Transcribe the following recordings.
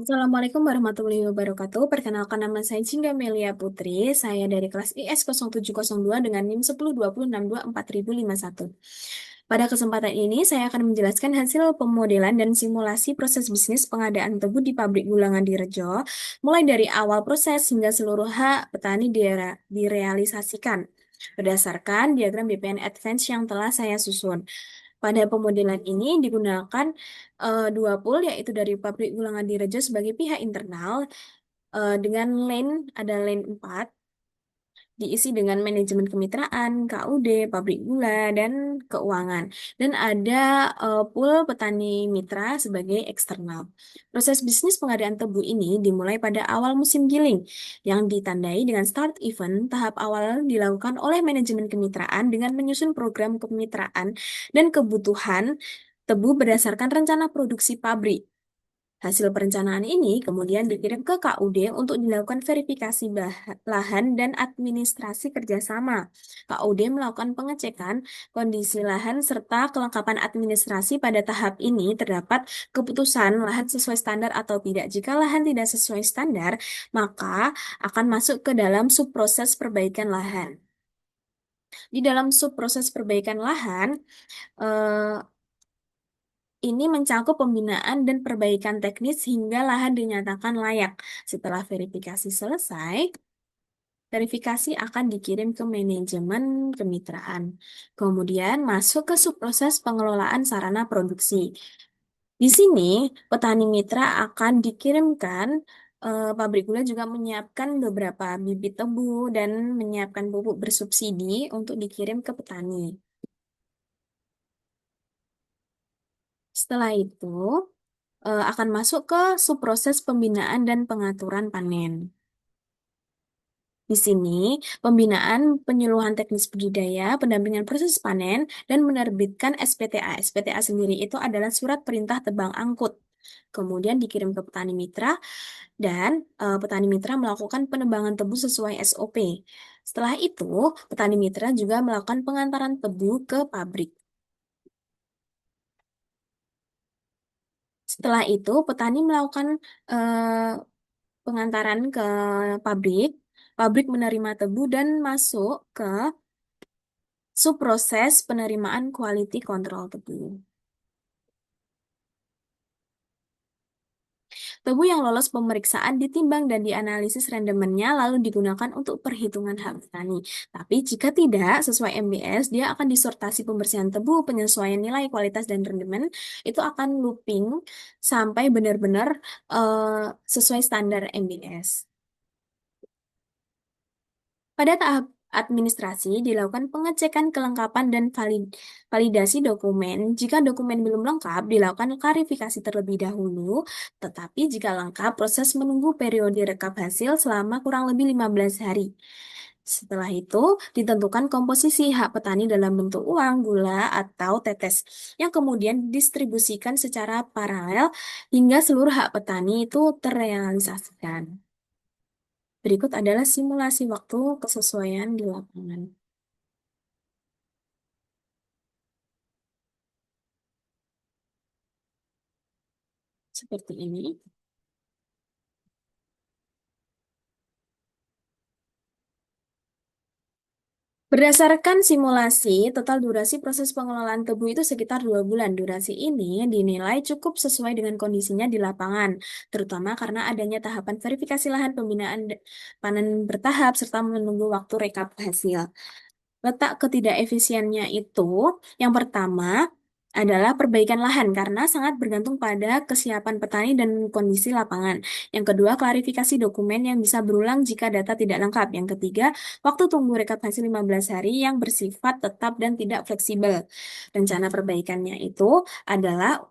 Assalamualaikum warahmatullahi wabarakatuh. Perkenalkan nama saya Jingga Melia Putri. Saya dari kelas IS 0702 dengan NIM 1020624051. Pada kesempatan ini, saya akan menjelaskan hasil pemodelan dan simulasi proses bisnis pengadaan tebu di pabrik gula Ngadirejo, mulai dari awal proses hingga seluruh hak petani direalisasikan berdasarkan diagram BPN Advance yang telah saya susun. Pada pemodelan ini digunakan dua pool, yaitu dari pabrik gula Ngadirejo sebagai pihak internal dengan lane, ada lane 4 diisi dengan manajemen kemitraan, KUD, pabrik gula, dan keuangan. Dan ada pool petani mitra sebagai eksternal. Proses bisnis pengadaan tebu ini dimulai pada awal musim giling, yang ditandai dengan start event. Tahap awal dilakukan oleh manajemen kemitraan dengan menyusun program kemitraan dan kebutuhan tebu berdasarkan rencana produksi pabrik. Hasil perencanaan ini kemudian dikirim ke KUD untuk dilakukan verifikasi lahan dan administrasi kerjasama. KUD melakukan pengecekan kondisi lahan serta kelengkapan administrasi. Pada tahap ini terdapat keputusan lahan sesuai standar atau tidak. Jika lahan tidak sesuai standar, maka akan masuk ke dalam subproses perbaikan lahan. Di dalam subproses perbaikan lahan, eh, ini mencakup pembinaan dan perbaikan teknis hingga lahan dinyatakan layak. Setelah verifikasi selesai, verifikasi akan dikirim ke manajemen kemitraan. Kemudian masuk ke subproses pengelolaan sarana produksi. Di sini, petani mitra akan dikirimkan, pabrik gula juga menyiapkan beberapa bibit tebu dan menyiapkan pupuk bersubsidi untuk dikirim ke petani. Setelah itu, akan masuk ke subproses pembinaan dan pengaturan panen. Di sini, pembinaan penyuluhan teknis budidaya, pendampingan proses panen, dan menerbitkan SPTA. SPTA sendiri itu adalah surat perintah tebang angkut. Kemudian dikirim ke petani mitra, dan petani mitra melakukan penebangan tebu sesuai SOP. Setelah itu, petani mitra juga melakukan pengantaran tebu ke pabrik. Setelah itu, petani melakukan eh, pengantaran ke pabrik. Pabrik menerima tebu dan masuk ke subproses penerimaan quality control tebu. Tebu yang lolos pemeriksaan ditimbang dan dianalisis rendemennya lalu digunakan untuk perhitungan hak petani. Tapi jika tidak sesuai MBS, dia akan disortasi pembersihan tebu, penyesuaian nilai kualitas dan rendemen, itu akan looping sampai benar-benar sesuai standar MBS. Pada tahap administrasi, dilakukan pengecekan kelengkapan dan validasi dokumen. Jika dokumen belum lengkap, dilakukan klarifikasi terlebih dahulu. Tetapi jika lengkap, proses menunggu periode rekap hasil selama kurang lebih 15 hari. Setelah itu, ditentukan komposisi hak petani dalam bentuk uang, gula, atau tetes, yang kemudian didistribusikan secara paralel hingga seluruh hak petani itu terrealisasikan. Berikut adalah simulasi waktu kesesuaian di lapangan. Seperti ini. Berdasarkan simulasi, total durasi proses pengelolaan tebu itu sekitar 2 bulan. Durasi ini dinilai cukup sesuai dengan kondisinya di lapangan, terutama karena adanya tahapan verifikasi lahan, pembinaan panen bertahap, serta menunggu waktu rekap hasil. Letak ketidakefisiennya itu, yang pertama adalah perbaikan lahan karena sangat bergantung pada kesiapan petani dan kondisi lapangan. Yang kedua, klarifikasi dokumen yang bisa berulang jika data tidak lengkap. Yang ketiga, waktu tunggu rekap hasil 15 hari yang bersifat tetap dan tidak fleksibel. Rencana perbaikannya itu adalah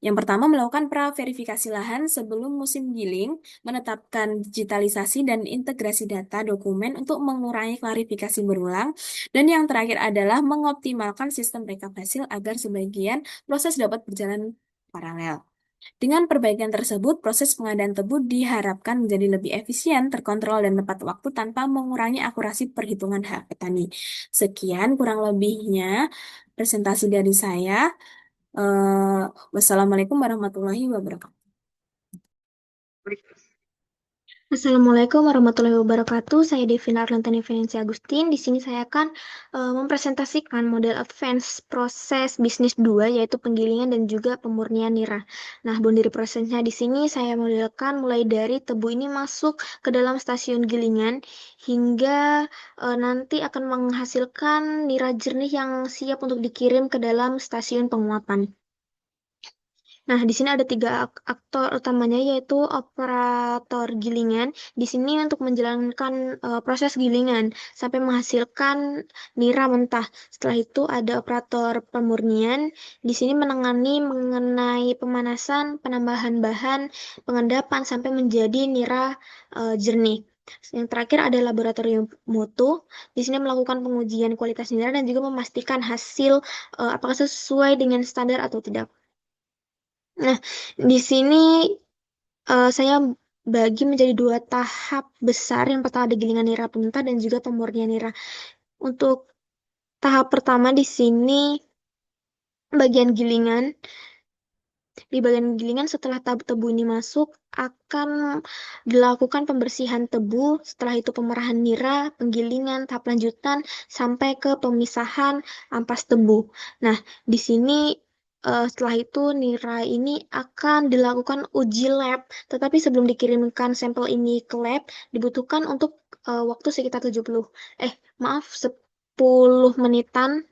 yang pertama, melakukan pra-verifikasi lahan sebelum musim giling, menetapkan digitalisasi dan integrasi data dokumen untuk mengurangi klarifikasi berulang, dan yang terakhir adalah mengoptimalkan sistem rekap hasil agar sebagian proses dapat berjalan paralel. Dengan perbaikan tersebut, proses pengadaan tebu diharapkan menjadi lebih efisien, terkontrol, dan tepat waktu tanpa mengurangi akurasi perhitungan hak petani. Sekian kurang lebihnya presentasi dari saya. Wassalamualaikum warahmatullahi wabarakatuh. Assalamualaikum warahmatullahi wabarakatuh. Saya Devina Arlantani Fenencia Agustin. Di sini saya akan mempresentasikan model advance proses bisnis 2, yaitu penggilingan dan juga pemurnian nira. Nah, boundary prosesnya di sini saya modelkan mulai dari tebu ini masuk ke dalam stasiun gilingan hingga nanti akan menghasilkan nira jernih yang siap untuk dikirim ke dalam stasiun penguapan. Nah, di sini ada tiga aktor utamanya, yaitu operator gilingan. Di sini untuk menjalankan proses gilingan sampai menghasilkan nira mentah. Setelah itu ada operator pemurnian. Di sini menangani mengenai pemanasan, penambahan bahan, pengendapan sampai menjadi nira jernih. Yang terakhir ada laboratorium mutu. Di sini melakukan pengujian kualitas nira dan juga memastikan hasil apakah sesuai dengan standar atau tidak. Nah, di sini saya bagi menjadi dua tahap besar. Yang pertama ada gilingan nira mentah dan juga pemurnian nira. Untuk tahap pertama di sini bagian gilingan. Di bagian gilingan setelah tebu ini masuk akan dilakukan pembersihan tebu, setelah itu pemerahan nira, penggilingan, tahap lanjutan sampai ke pemisahan ampas tebu. Nah, di sini setelah itu nira ini akan dilakukan uji lab, tetapi sebelum dikirimkan sampel ini ke lab dibutuhkan untuk waktu sekitar 70 maaf 10 menitan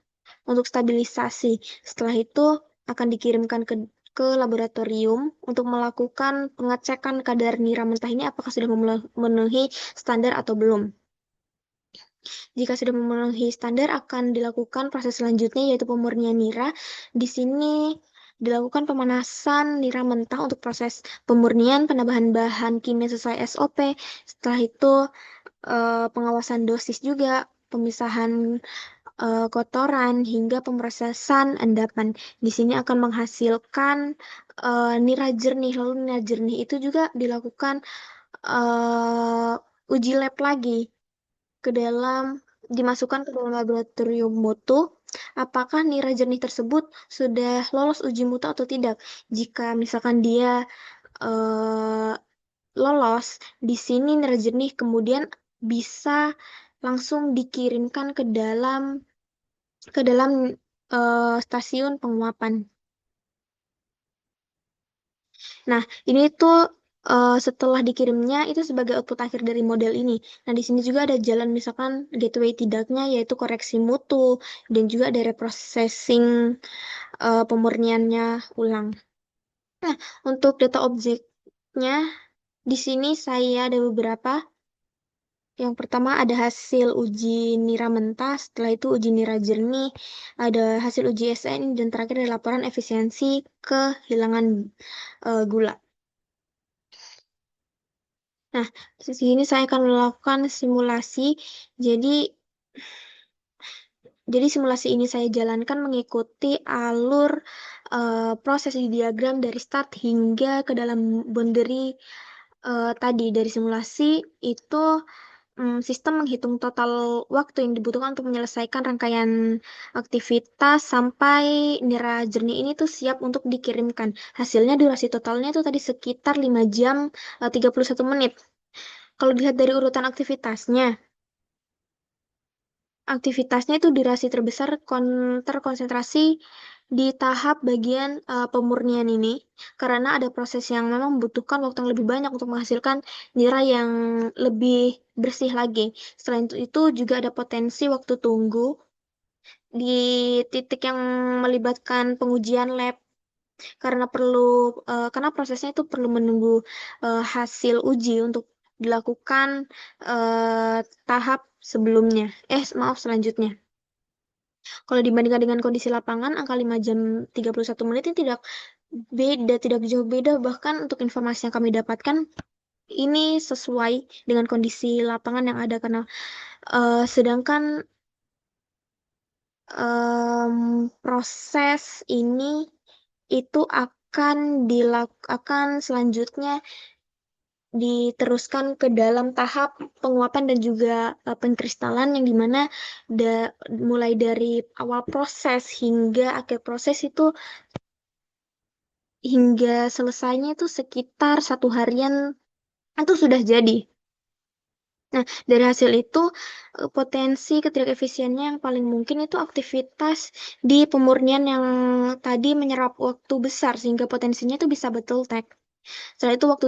untuk stabilisasi. Setelah itu akan dikirimkan ke laboratorium untuk melakukan pengecekan kadar nira mentah ini apakah sudah memenuhi standar atau belum. Jika sudah memenuhi standar, akan dilakukan proses selanjutnya yaitu pemurnian nira. Di sini dilakukan pemanasan nira mentah untuk proses pemurnian, penambahan bahan kimia sesuai SOP. Setelah itu pengawasan dosis juga, pemisahan kotoran hingga pemrosesan endapan. Di sini akan menghasilkan nira jernih. Lalu nira jernih itu juga dilakukan uji lab lagi ke dalam dimasukkan ke dalam laboratorium mutu. Apakah nira jernih tersebut sudah lolos uji mutu atau tidak? Jika misalkan dia eh, lolos, di sini nira jernih kemudian bisa langsung dikirimkan ke dalam stasiun penguapan. Nah, ini tuh setelah dikirimnya itu sebagai output akhir dari model ini. Nah, di sini juga ada jalan misalkan gateway tidaknya yaitu koreksi mutu dan juga ada reprocessing pemurniannya ulang. Nah, untuk data objeknya di sini saya ada beberapa. Yang pertama ada hasil uji nira mentah, setelah itu uji nira jernih, ada hasil uji SN, dan terakhir ada laporan efisiensi kehilangan gula. Nah, di sini saya akan melakukan simulasi. Jadi, jadi simulasi ini saya jalankan mengikuti alur proses di diagram dari start hingga ke dalam boundary tadi. Dari simulasi itu sistem menghitung total waktu yang dibutuhkan untuk menyelesaikan rangkaian aktivitas sampai nira jernih ini tuh siap untuk dikirimkan. Hasilnya durasi totalnya itu tadi sekitar 5 jam 31 menit. Kalau dilihat dari urutan aktivitasnya itu durasi terbesar terkonsentrasi di tahap bagian pemurnian ini karena ada proses yang memang membutuhkan waktu yang lebih banyak untuk menghasilkan nira yang lebih bersih lagi. Selain itu juga ada potensi waktu tunggu di titik yang melibatkan pengujian lab karena prosesnya itu perlu menunggu hasil uji untuk dilakukan tahap sebelumnya. Maaf, selanjutnya. Kalau dibandingkan dengan kondisi lapangan, angka 5 jam 31 menit ini tidak jauh beda. Bahkan untuk informasi yang kami dapatkan, ini sesuai dengan kondisi lapangan yang ada karena sedangkan proses ini itu akan selanjutnya diteruskan ke dalam tahap penguapan dan juga pengkristalan yang dimana mulai dari awal proses hingga akhir proses itu hingga selesainya itu sekitar 1 harian itu sudah jadi. Nah, dari hasil itu, potensi ketidakefisiennya yang paling mungkin itu aktivitas di pemurnian yang tadi menyerap waktu besar, sehingga potensinya itu bisa bottleneck. Setelah itu waktu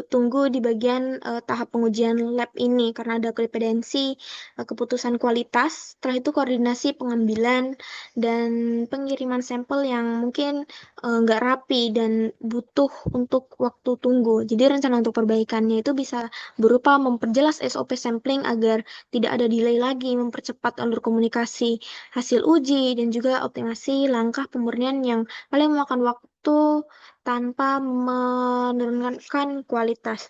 tunggu di bagian tahap pengujian lab ini karena ada korespondensi keputusan kualitas. Setelah itu koordinasi pengambilan dan pengiriman sampel yang mungkin nggak rapi dan butuh untuk waktu tunggu. Jadi rencana untuk perbaikannya itu bisa berupa memperjelas SOP sampling agar tidak ada delay lagi, mempercepat alur komunikasi hasil uji, dan juga optimasi langkah pemurnian yang paling memakan waktu tanpa menurunkan kualitas.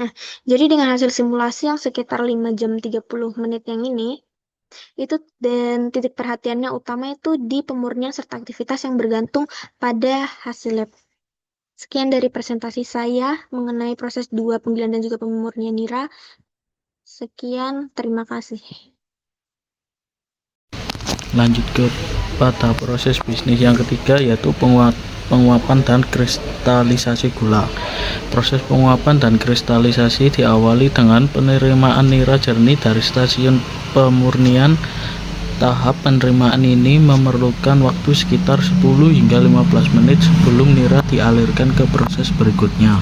Nah, jadi dengan hasil simulasi yang sekitar 5 jam 30 menit yang ini, itu dan titik perhatiannya utama itu di pemurnian serta aktivitas yang bergantung pada hasil lab. Sekian dari presentasi saya mengenai proses 2 penggiliran dan juga pemurnian nira. Sekian, terima kasih. Lanjut pada proses bisnis yang ketiga, yaitu penguapan dan kristalisasi gula. Proses penguapan dan kristalisasi diawali dengan penerimaan nira jernih dari stasiun pemurnian. Tahap penerimaan ini memerlukan waktu sekitar 10 hingga 15 menit sebelum nira dialirkan ke proses berikutnya.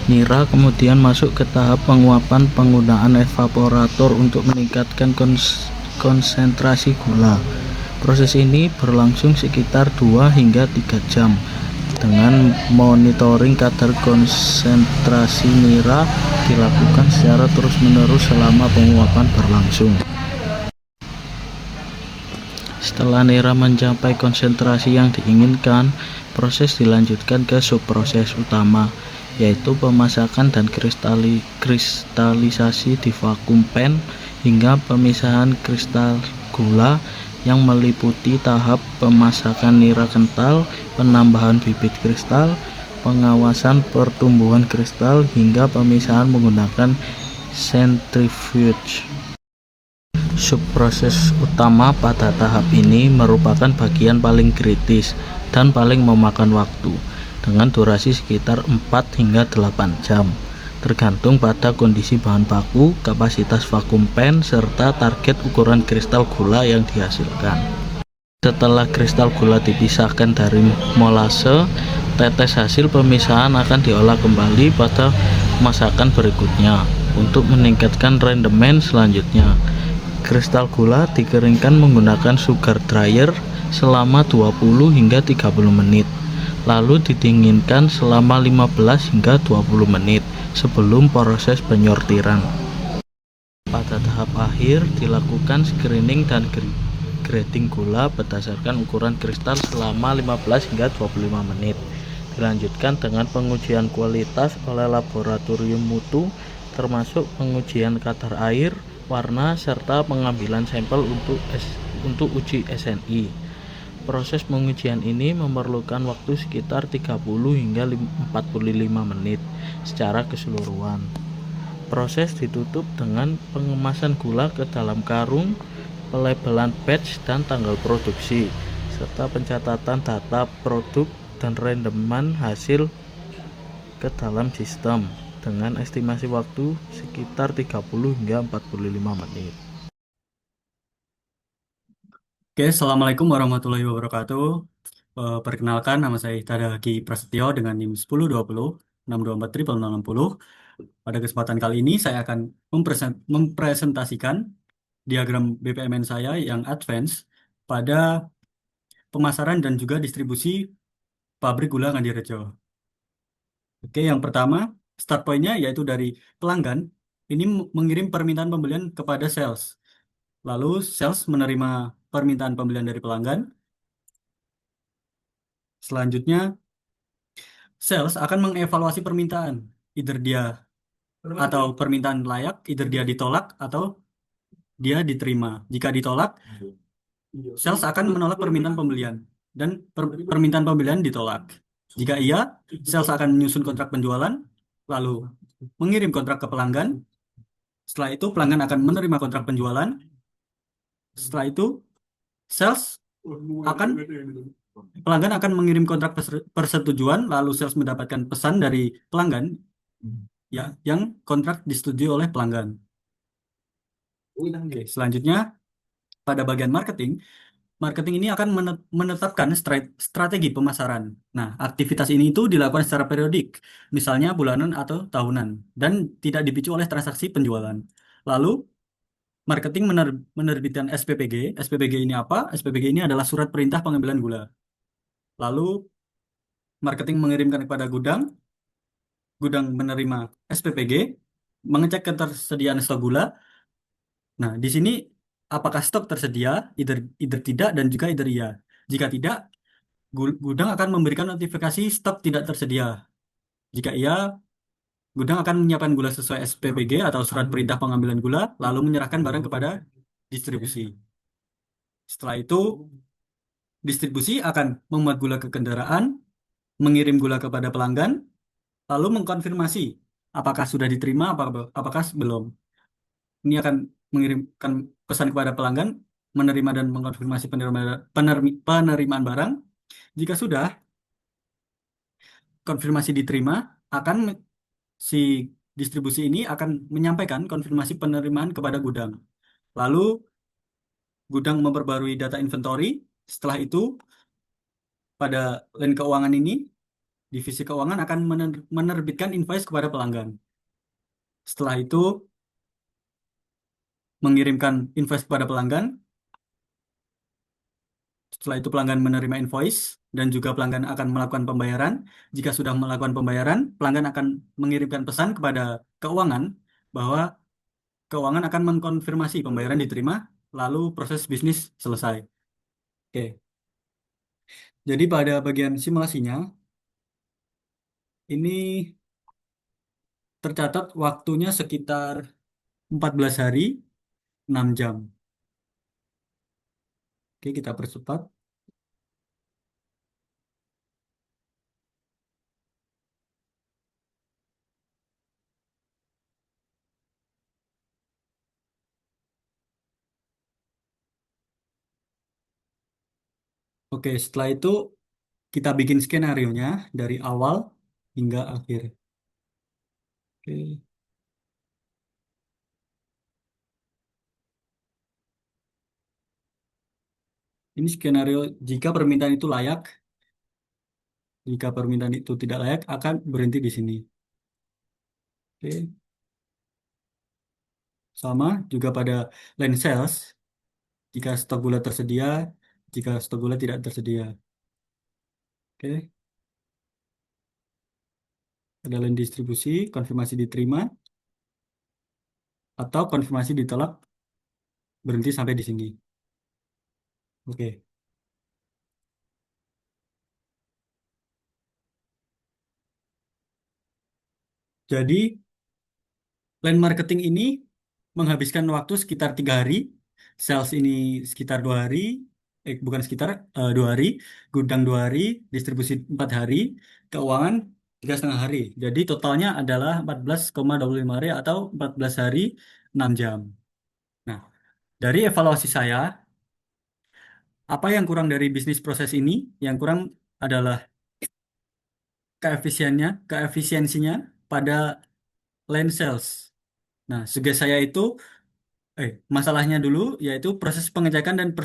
Nira kemudian masuk ke tahap penguapan penggunaan evaporator untuk meningkatkan konsentrasi gula. Proses ini berlangsung sekitar 2 hingga 3 jam dengan monitoring kadar konsentrasi nira dilakukan secara terus-menerus selama penguapan berlangsung. Setelah nira mencapai konsentrasi yang diinginkan, proses dilanjutkan ke subproses utama, yaitu pemasakan dan kristalisasi di vakum pen hingga pemisahan kristal gula yang meliputi tahap pemasakan nira kental, penambahan bibit kristal, pengawasan pertumbuhan kristal, hingga pemisahan menggunakan centrifuge. Subproses utama pada tahap ini merupakan bagian paling kritis dan paling memakan waktu, dengan durasi sekitar 4 hingga 8 jam, tergantung pada kondisi bahan baku, kapasitas vakum pen, serta target ukuran kristal gula yang dihasilkan. Setelah kristal gula dipisahkan dari molase, tetes hasil pemisahan akan diolah kembali pada masakan berikutnya untuk meningkatkan rendemen selanjutnya. Kristal gula dikeringkan menggunakan sugar dryer selama 20 hingga 30 menit. Lalu didinginkan selama 15 hingga 20 menit sebelum proses penyortiran. Pada tahap akhir dilakukan screening dan grading gula berdasarkan ukuran kristal selama 15 hingga 25 menit. Dilanjutkan dengan pengujian kualitas oleh laboratorium mutu, termasuk pengujian kadar air, warna, serta pengambilan sampel untuk uji SNI. Proses pengujian ini memerlukan waktu sekitar 30 hingga 45 menit secara keseluruhan. Proses ditutup dengan pengemasan gula ke dalam karung, pelabelan batch dan tanggal produksi, serta pencatatan data produk dan rendeman hasil ke dalam sistem dengan estimasi waktu sekitar 30 hingga 45 menit. Oke, Assalamualaikum warahmatullahi wabarakatuh. Perkenalkan, nama saya Ihtada Haki Prasetyo dengan NIM 1020 624 Pada kesempatan kali ini saya akan mempresentasikan diagram BPMN saya yang advance pada pemasaran dan juga distribusi pabrik gula Ngadirejo. Oke, yang pertama, start point-nya yaitu dari pelanggan. Ini mengirim permintaan pembelian kepada sales. Lalu sales menerima permintaan pembelian dari pelanggan. Selanjutnya, sales akan mengevaluasi permintaan. Either dia atau permintaan layak, either dia ditolak atau dia diterima. Jika ditolak, sales akan menolak permintaan pembelian dan permintaan pembelian ditolak. Jika iya, sales akan menyusun kontrak penjualan, lalu mengirim kontrak ke pelanggan. Setelah itu, pelanggan akan menerima kontrak penjualan. Setelah itu, sales akan Pelanggan akan mengirim kontrak persetujuan, lalu sales mendapatkan pesan dari pelanggan ya yang kontrak disetujui oleh pelanggan. Oke, selanjutnya pada bagian marketing, marketing ini akan menetapkan strategi pemasaran. Nah, aktivitas ini itu dilakukan secara periodik, misalnya bulanan atau tahunan, dan tidak dipicu oleh transaksi penjualan. Lalu, marketing menerbitkan SPPG. SPPG ini apa? SPPG ini adalah surat perintah pengambilan gula. Lalu, marketing mengirimkan kepada gudang, gudang menerima SPPG, mengecek ketersediaan stok gula. Nah, di sini apakah stok tersedia, either tidak dan juga either iya. Jika tidak, gudang akan memberikan notifikasi stok tidak tersedia. Jika iya, gudang akan menyiapkan gula sesuai SPPG atau surat perintah pengambilan gula, lalu menyerahkan barang kepada distribusi. Setelah itu, distribusi akan memuat gula ke kendaraan, mengirim gula kepada pelanggan, lalu mengkonfirmasi apakah sudah diterima, apakah belum. Ini akan mengirimkan pesan kepada pelanggan, menerima dan mengkonfirmasi penerimaan barang. Jika sudah, konfirmasi diterima, akan si distribusi ini akan menyampaikan konfirmasi penerimaan kepada gudang. Lalu gudang memperbarui data inventory. Setelah itu, pada line keuangan ini, divisi keuangan akan menerbitkan invoice kepada pelanggan. Setelah itu, mengirimkan invoice kepada pelanggan. Setelah itu pelanggan menerima invoice dan juga pelanggan akan melakukan pembayaran. Jika sudah melakukan pembayaran, pelanggan akan mengirimkan pesan kepada keuangan bahwa keuangan akan mengkonfirmasi pembayaran diterima, lalu proses bisnis selesai. Oke. Jadi pada bagian simulasinya, ini tercatat waktunya sekitar 14 hari, 6 jam. Oke, kita percepat. Oke, setelah itu kita bikin skenario-nya dari awal hingga akhir. Oke. Ini skenario jika permintaan itu layak, jika permintaan itu tidak layak akan berhenti di sini. Oke. Sama juga pada line sales, jika stok gula tersedia, jika stok gula tidak tersedia. Oke. Ada line distribusi, konfirmasi diterima, atau konfirmasi ditolak, berhenti sampai di sini. Oke. Jadi, line marketing ini menghabiskan waktu sekitar 3 hari, sales ini sekitar 2 hari, bukan sekitar 2 hari, gudang 2 hari, distribusi 4 hari, keuangan 3,5 hari. Jadi totalnya adalah 14,25 hari atau 14 hari 6 jam. Nah, dari evaluasi saya, apa yang kurang dari bisnis proses ini? Yang kurang adalah keefisiensinya pada line sales. Nah, sugesti saya itu masalahnya dulu yaitu proses pengecekan dan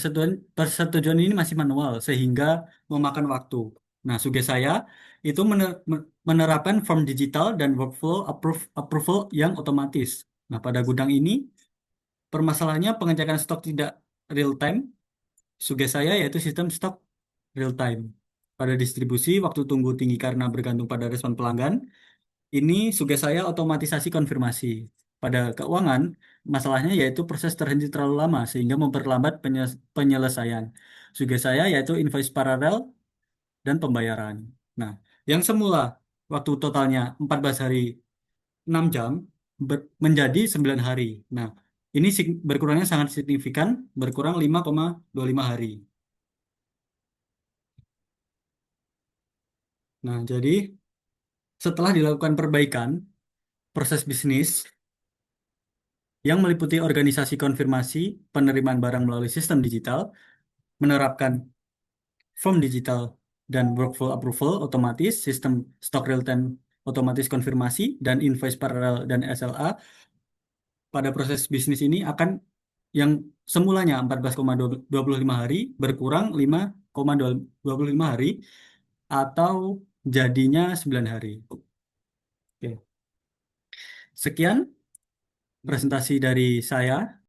persetujuan ini masih manual sehingga memakan waktu. Nah, sugesti saya itu menerapkan form digital dan workflow approval yang otomatis. Nah, pada gudang ini permasalahannya pengecekan stok tidak real time. Sugesti saya yaitu sistem stok real time. Pada distribusi, waktu tunggu tinggi karena bergantung pada respon pelanggan. Ini sugesti saya otomatisasi konfirmasi. Pada keuangan, masalahnya yaitu proses terhenti terlalu lama sehingga memperlambat penyelesaian. Sugesti saya yaitu invoice paralel dan pembayaran. Nah, yang semula waktu totalnya 14 hari 6 jam menjadi 9 hari. Nah, ini berkurangnya sangat signifikan, berkurang 5,25 hari. Nah, jadi setelah dilakukan perbaikan proses bisnis yang meliputi organisasi konfirmasi penerimaan barang melalui sistem digital, menerapkan form digital dan workflow approval otomatis, sistem stock real time otomatis konfirmasi, dan invoice paralel dan SLA pada proses bisnis ini akan yang semulanya 14,25 hari berkurang 5,25 hari atau jadinya 9 hari. Oke. Sekian presentasi dari saya.